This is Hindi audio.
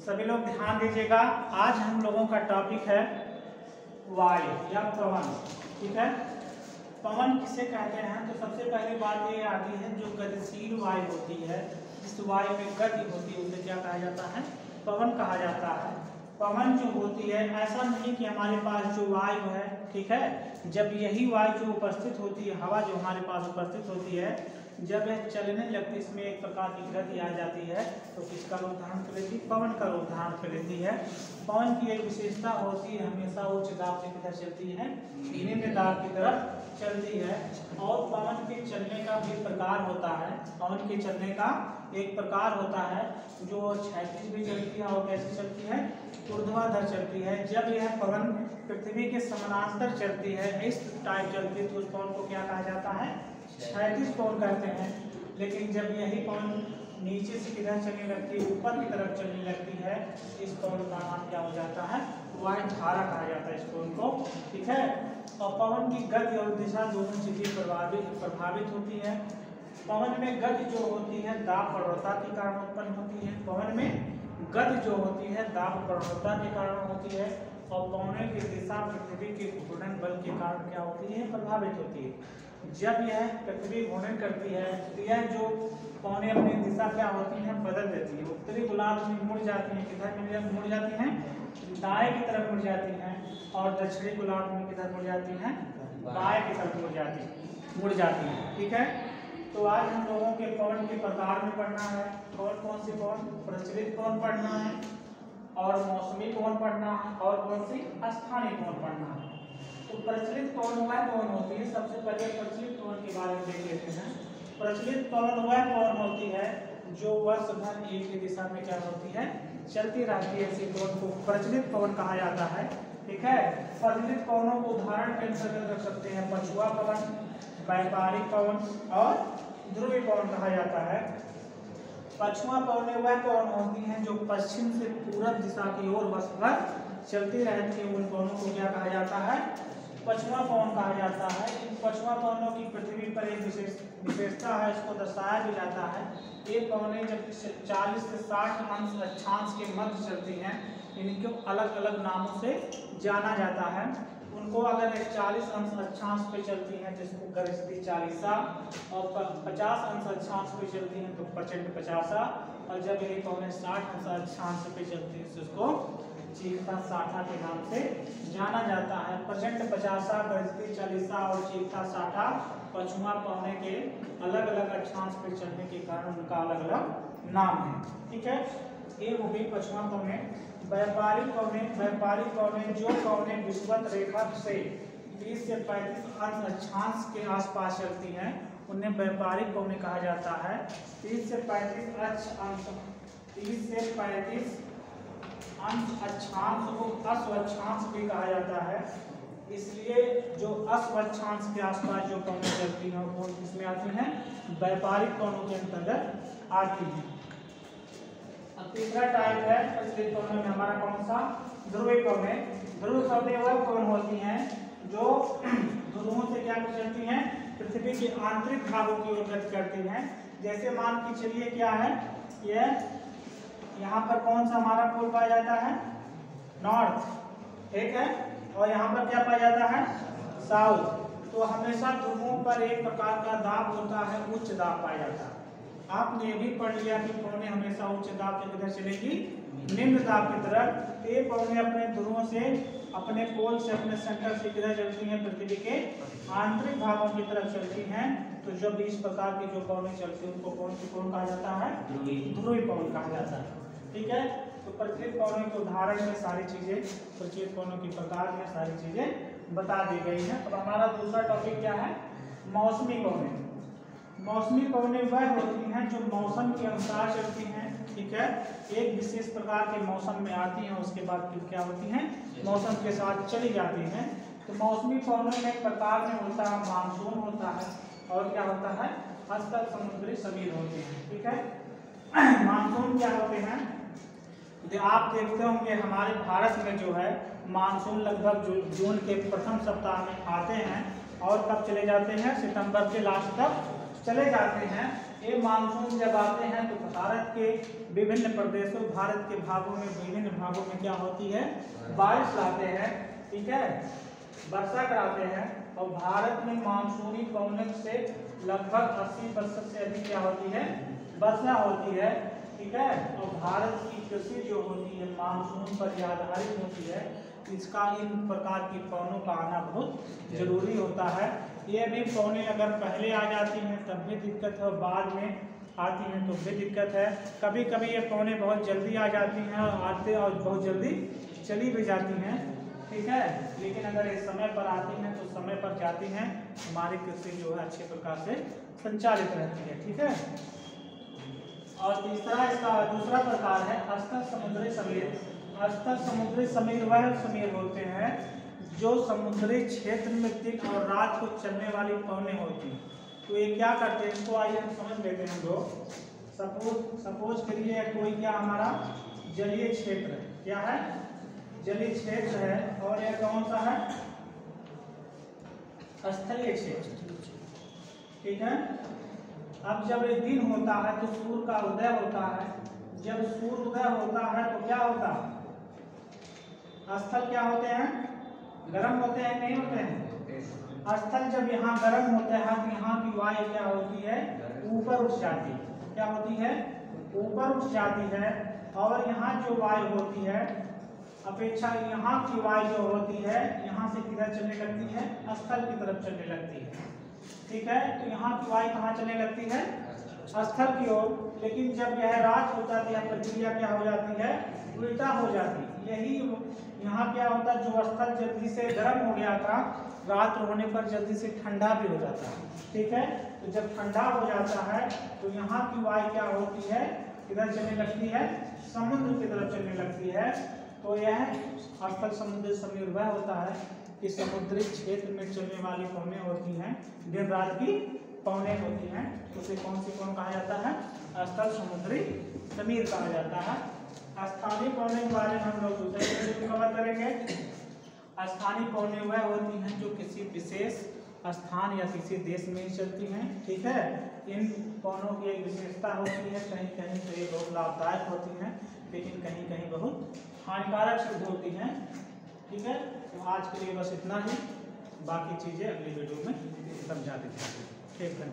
सभी लोग ध्यान दीजिएगा। आज हम लोगों का टॉपिक है वायु या पवन। ठीक है, पवन किसे कहते हैं? तो सबसे पहली बात ये आती है, जो गतिशील वायु होती है, जिस वायु में गति होती है, उसे क्या कहा जाता है? पवन कहा जाता है। पवन जो होती है, ऐसा नहीं कि हमारे पास जो वायु है, ठीक है, जब यही वायु जो उपस्थित होती है, हवा जो हमारे पास उपस्थित होती है, जब यह चलने लगती है, इसमें एक प्रकार की गति आ जाती है, तो किसका रूप धारण कर लेती है? पवन का रूप धारण कर लेती है। पवन की एक विशेषता होती है, हमेशा उच्च दाब से किधर चलती है? निम्न दाब की तरफ चलती है। और पवन के चलने का भी प्रकार होता है। पवन के चलने का एक प्रकार होता है जो क्षैतिज भी चलती है और कैसे चलती है? ऊर्ध्वाधर चलती है। जब यह पवन पृथ्वी के समानांतर चलती है, इस टाइप चलती है, तो उस पवन को क्या कहा जाता है? क्षैतिज पवन कहते हैं। लेकिन जब यही पवन नीचे से किधर चलने लगती है? ऊपर की तरफ चलने लगती है, इस पवन का नाम क्या हो जाता है? वायु धारा कहा जाता है इस पवन को। ठीक है, और पवन की गति और दिशा दोनों चीजें प्रभावित होती है। पवन में गति जो होती है, दाब प्रवणता के कारण उत्पन्न होती है। पवन में गति जो होती है, दाब प्रवणता के कारण होती है। और पवनों की दिशा पृथ्वी के घूर्णन बल के कारण क्या होती है? प्रभावित होती है। जब यह पृथ्वी घूर्णन करती है, तो यह जो पवनें अपनी दिशा क्या होती हैं? बदल देती है। उत्तरी गोलार्ध में मुड़ जाती हैं, किधर मुड़ जाती हैं? दाएं की तरफ मुड़ जाती हैं। और दक्षिणी गोलार्ध में किधर मुड़ जाती हैं? बाएं की तरफ मुड़ जाती हैं। ठीक है, तो आज हम लोगों के पवन के प्रकार में पढ़ना है। कौन कौन सी पवन? प्रचलित पवन पढ़ना है, और मौसमी पवन पढ़ना है, और कौन सी? स्थानीय पवन पढ़ना है। तो प्रचलित पवन वह पवन होती है, सबसे पहले प्रचलित पवन के बारे में देख लेते हैं। प्रचलित पवन वह पवन होती है जो वर्ष भर एक ही दिशा में क्या होती है? चलती रहती है। इसी पवन को प्रचलित पवन कहा जाता है। ठीक है, प्रचलित पवनों को उदाहरण के अंतर्गत रख सकते हैं पछुआ पवन, व्यापारिक पवन और ध्रुवीय पवन कहा जाता है। पछुआ पवनें वह पवन होती हैं जो पश्चिम से पूरब दिशा की ओर वर्ष भर चलती रहती है। उन पवनों को क्या कहा जाता है? पछुआ पवन कहा जाता है। इन पछुआ पवनों की पृथ्वी पर एक विशेषता है, इसको दर्शाया भी जाता है। ये पवनें जब 40 से 60 अंश अक्षांश के मध्य चलती हैं, इनको अलग अलग नामों से जाना जाता है। उनको अगर 40 अंश अक्षांश पे चलती हैं, जिसको गरजती चालीसा, और 50 अंश अक्षांश पे चलती हैं तो प्रचंड पचासा, और जब ये पवनें 60 अंश अक्षांश पे चलती हैं तो उसको चीखता साठा के नाम से जाना जाता है। प्रचंड पचासा, गरजती चालीसा और चीखता साठा पछुआ पवने के अलग अलग अक्षांश पर चलने के कारण उनका अलग अलग नाम है। ठीक है, ये वो भी पछुआ पवने। व्यापारिक पवने जो पवने विषुवत रेखा से 30 से 35 अंश अक्षांश के आसपास चलती हैं, उन्हें व्यापारिक पवने कहा जाता है। 30 से 35 अंश अक्षांश को अस्वक्षांश भी कहा जाता है। इसलिए जो अस्वक्षांश के आसपास जो पवनें चलती हैं वो किसमें आती हैं? व्यापारिक पवनों के अंतर्गत आती हैं। अब तीसरा टाइप है प्रचलित पवनों में हमारा कौन सा? ध्रुवीय पवनें। ध्रुवीय पवनें वह पवन होती हैं जो ध्रुवों से क्या चलती हैं? पृथ्वी के आंतरिक भागों की ओर गति करती हैं। जैसे मान के चलिए क्या है, यह यहाँ पर कौन सा हमारा पोल पाया जाता है? नॉर्थ। ठीक है, और यहाँ पर क्या पाया जाता है? साउथ। तो हमेशा ध्रुवों पर एक प्रकार का दाब होता है, उच्च दाब पाया जाता है। आपने ये भी पढ़ लिया कि पवनें हमेशा उच्च दाब से किधर चलेगी? निम्न दाब की तरफ। ये पवनें अपने ध्रुवों से, अपने पोल से, अपने सेंटर से किधर चलती हैं? पृथ्वी के आंतरिक भागों की तरफ चलती हैं। तो जब इस प्रकार की जो पवनें चलती हैं उनको कौन सी पवन कहा जाता है? ध्रुवीय पवन कहा जाता है। ठीक है, तो प्रचलित पवनों के उदाहरण में सारी चीजें, प्रचलित पवनों के प्रकार में सारी चीजें बता दी गई हैं। अब हमारा दूसरा टॉपिक क्या है? मौसमी पवनें। मौसमी पवनें वह होती हैं जो मौसम के अनुसार चलती हैं। ठीक है, एक विशेष प्रकार के मौसम में आती हैं, उसके बाद फिर क्या होती हैं? मौसम के साथ चली जाती हैं। तो मौसमी पवनों में एक प्रकार में होता है मानसून होता है, और क्या होता है? हस्त समुद्री समीर होते हैं। ठीक है, मानसून क्या होते हैं? आप देखते होंगे हमारे भारत में जो है मानसून लगभग जून के प्रथम सप्ताह में आते हैं और कब चले जाते हैं? सितंबर के लास्ट तक चले जाते हैं। ये मानसून जब आते हैं तो भारत के विभिन्न प्रदेशों, भारत के भागों में, विभिन्न भागों में क्या होती है, बारिश लाते हैं, ठीक है, वर्षा कराते हैं। और भारत में मानसूनी पवनों से लगभग 80% से अधिक क्या होती है, वर्षा होती है, ठीक है। और भारत की कृषि जो होती है मानसून पर आधारित होती है, इसका इन प्रकार की पवनों का आना बहुत जरूरी होता है। ये भी पवनें अगर पहले आ जाती हैं तब भी दिक्कत है, और बाद में आती हैं तो भी दिक्कत है। कभी कभी ये पवनें बहुत जल्दी आ जाती हैं और आते और बहुत जल्दी चली भी जाती हैं, ठीक है। लेकिन अगर ये समय पर आती हैं तो समय पर जाती हैं, हमारी कृषि जो है अच्छे प्रकार से संचालित रहती है, ठीक है। और तीसरा इसका दूसरा प्रकार है अस्तर समुद्री समीर। अस्तर समुद्री समीर वह समीर होते हैं जो समुद्री क्षेत्र में दिन और रात को चलने वाली पवनें होती हैं। तो ये क्या करते हैं, इसको आइए हम समझ लेते हैं लोग। सपोज करिए कोई क्या हमारा जलीय क्षेत्र है, क्या है, जलीय क्षेत्र है, और यह कौन सा है, स्थलीय क्षेत्र, ठीक है। अब जब ये दिन होता है तो सूर्य का उदय होता है। जब सूर्य उदय होता है तो क्या होता है, स्थल क्या होते हैं, गर्म होते हैं, नहीं होते हैं। स्थल जब यहाँ गर्म होता है तो यहाँ की वायु क्या होती है, ऊपर उठ जाती है, क्या होती है, ऊपर उठ जाती है। और यहाँ जो वायु होती है अपेक्षा यहाँ की वायु जो होती है यहाँ से किधर चलने लगती है, स्थल की तरफ चलने लगती है, ठीक है। तो यहाँ की वायु कहाँ चलने लगती है, स्थल की ओर। लेकिन जब यह रात हो जाती है प्रक्रिया क्या हो जाती है, उल्टा हो जाती है। यही यहाँ क्या होता है, जो स्थल जल्दी से गर्म हो गया था, रात होने पर जल्दी से ठंडा भी हो जाता है, ठीक है। तो जब ठंडा हो जाता है तो यहाँ की वायु क्या होती है, किधर चलने लगती है, समुद्र की तरफ चलने लगती है। तो यह स्थल समुद्री समीर वह होता है कि समुद्री क्षेत्र में चलने वाली पवनें होती हैं, दिन रात की पवनें होती हैं, उसे कौन सी पवन कहा जाता है, स्थल समुद्री समीर कहा जाता है। स्थानीय पवनें के बारे में हम लोग दूसरे वीडियो में कवर करेंगे। स्थानीय पवनें वह होती हैं जो किसी विशेष स्थान या किसी देश में ही चलती हैं, ठीक है। इन पवनों की एक विशेषता होती है, कहीं कहीं तो ये बहुत लाभदायक होती हैं, लेकिन कहीं कहीं बहुत हानिकारक सिद्ध होती हैं, ठीक है। तो आज के लिए बस इतना ही, बाकी चीज़ें अगली वीडियो में समझा देते हैं, ठीक है।